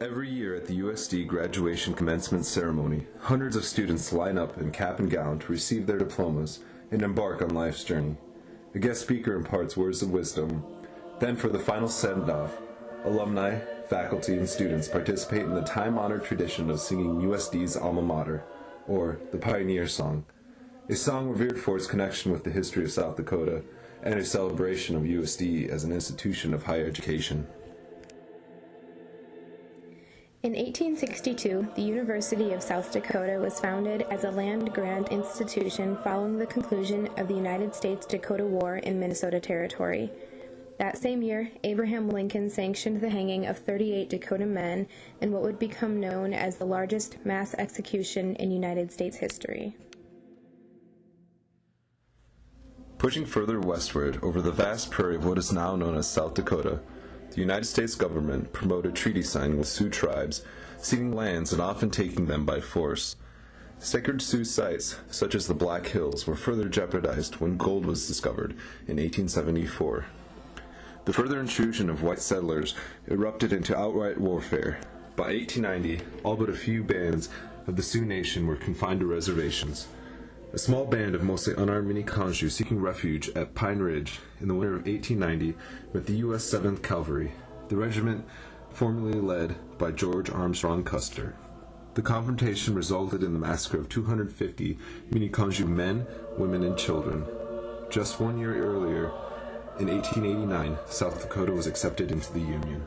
Every year at the USD graduation commencement ceremony, hundreds of students line up in cap and gown to receive their diplomas and embark on life's journey. A guest speaker imparts words of wisdom. Then for the final send-off, alumni, faculty, and students participate in the time-honored tradition of singing USD's Alma Mater, or the Pioneer Song, a song revered for its connection with the history of South Dakota and a celebration of USD as an institution of higher education. In 1862, the University of South Dakota was founded as a land-grant institution following the conclusion of the United States-Dakota War in Minnesota Territory. That same year, Abraham Lincoln sanctioned the hanging of 38 Dakota men in what would become known as the largest mass execution in United States history. Pushing further westward over the vast prairie of what is now known as South Dakota, the United States government promoted treaty signing with Sioux tribes, ceding lands and often taking them by force. Sacred Sioux sites, such as the Black Hills, were further jeopardized when gold was discovered in 1874. The further intrusion of white settlers erupted into outright warfare. By 1890, all but a few bands of the Sioux Nation were confined to reservations. A small band of mostly unarmed Miniconjou seeking refuge at Pine Ridge in the winter of 1890 met the U.S. 7th Cavalry, the regiment formerly led by George Armstrong Custer. The confrontation resulted in the massacre of 250 Miniconjou men, women, and children. Just 1 year earlier, in 1889, South Dakota was accepted into the Union.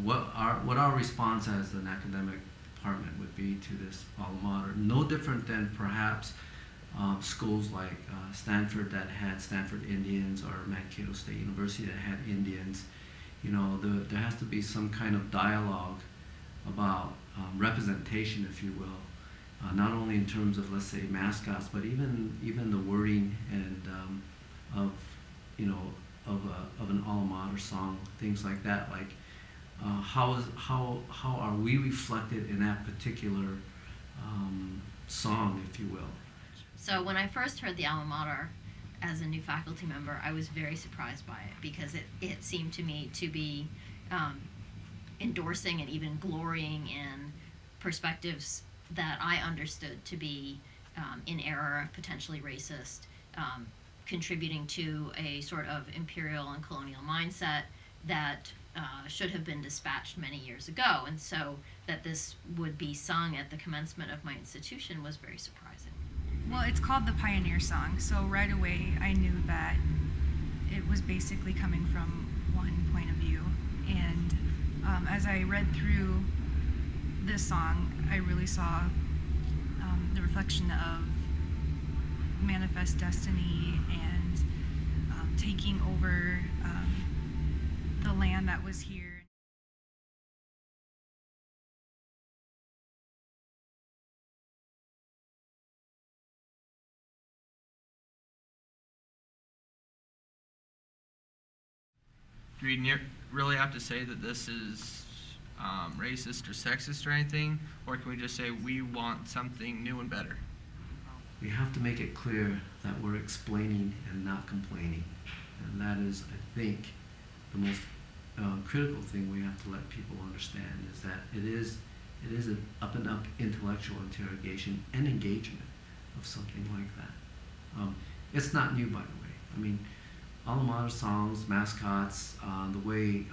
What our response as an academic department would be to this alma mater. No different than perhaps schools like Stanford that had Stanford Indians, or Mankato State University that had Indians. There has to be some kind of dialogue about representation, if you will, not only in terms of, let's say, mascots, but even the wording and of an alma mater song, things like that. Like how are we reflected in that particular song, if you will? So when I first heard the alma mater as a new faculty member, I was very surprised by it, because it seemed to me to be endorsing and even glorying in perspectives that I understood to be in error, potentially racist, contributing to a sort of imperial and colonial mindset that should have been dispatched many years ago. And so that this would be sung at the commencement of my institution was very surprising. Well, it's called the Pioneer Song, so right away I knew that it was basically coming from one point of view. And as I read through this song, I really saw the reflection of manifest destiny and taking over the land that was here. Do we really have to say that this is racist or sexist or anything? Or can we just say we want something new and better? We have to make it clear that we're explaining and not complaining. And that is, I think, the most critical thing we have to let people understand, is that it is an up and up intellectual interrogation and engagement of something like that. It's not new, by the way. I mean, alma mater songs, mascots, the way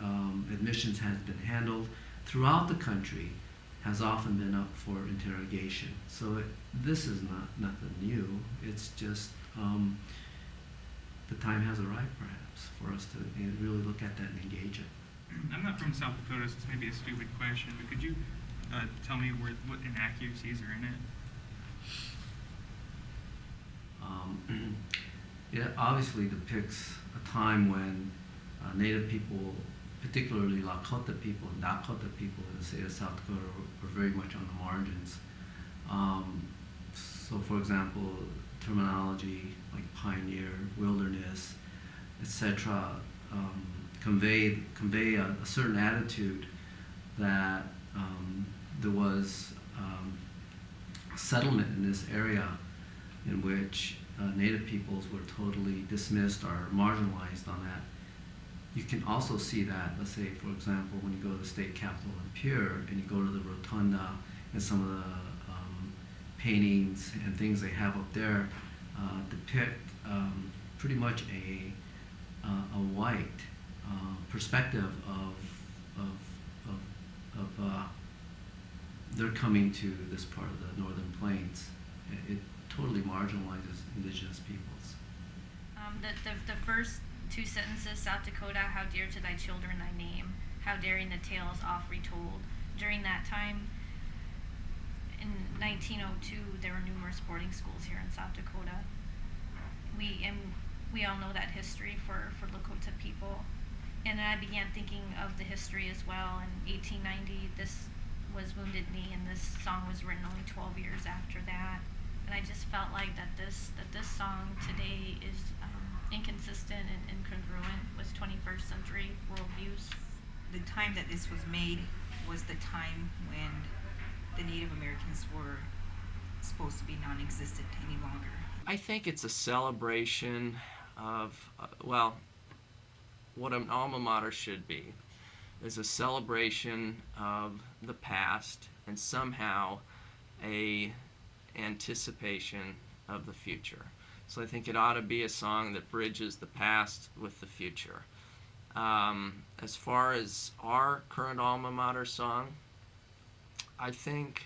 admissions has been handled throughout the country has often been up for interrogation. So this is nothing new. It's just the time has arrived, perhaps. for us to really look at that and engage it. I'm not from South Dakota, so this may be a stupid question, but could you tell me what inaccuracies are in it? It obviously depicts a time when Native people, particularly Lakota people and Dakota people in the state of South Dakota, were very much on the margins. So, for example, terminology like pioneer, wilderness, etc., convey a certain attitude that there was a settlement in this area in which Native peoples were totally dismissed or marginalized on that. You can also see that, let's say, for example, when you go to the state capitol in Pierre and you go to the rotunda and some of the paintings and things they have up there depict pretty much a white perspective of their coming to this part of the northern plains. It totally marginalizes indigenous peoples. The first two sentences, South Dakota, how dear to thy children thy name, how daring the tales oft retold. During that time, in 1902, there were numerous boarding schools here in South Dakota. We all know that history for Lakota people. And then I began thinking of the history as well. In 1890, this was Wounded Knee, and this song was written only 12 years after that. And I just felt like that this song today is inconsistent and incongruent with 21st century worldviews. The time that this was made was the time when the Native Americans were supposed to be non-existent any longer. I think it's a celebration of, what an alma mater should be, is a celebration of the past and somehow a anticipation of the future. So I think it ought to be a song that bridges the past with the future. As far as our current alma mater song, I think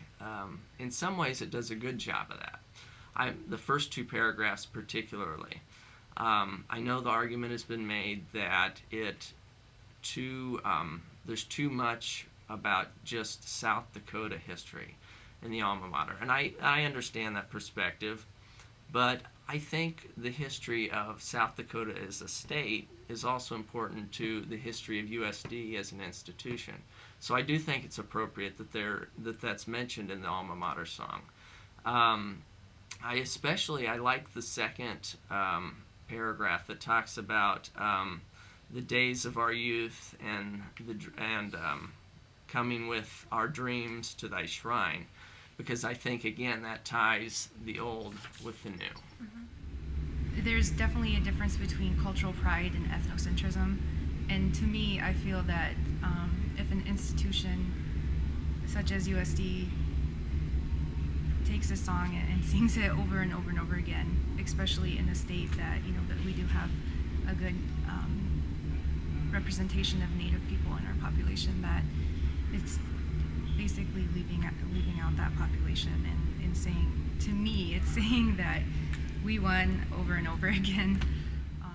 in some ways it does a good job of that. The first two paragraphs particularly. I know the argument has been made that there's too much about just South Dakota history in the alma mater. And I understand that perspective, but I think the history of South Dakota as a state is also important to the history of USD as an institution. So I do think it's appropriate that that's mentioned in the alma mater song. I like the second paragraph that talks about the days of our youth and coming with our dreams to thy shrine, because I think again that ties the old with the new. Mm-hmm. There's definitely a difference between cultural pride and ethnocentrism, and to me I feel that if an institution such as USD takes a song and sings it over and over and over again, especially in a state that that we do have a good representation of Native people in our population, that it's basically leaving out that population and saying, to me, it's saying that we won over and over again.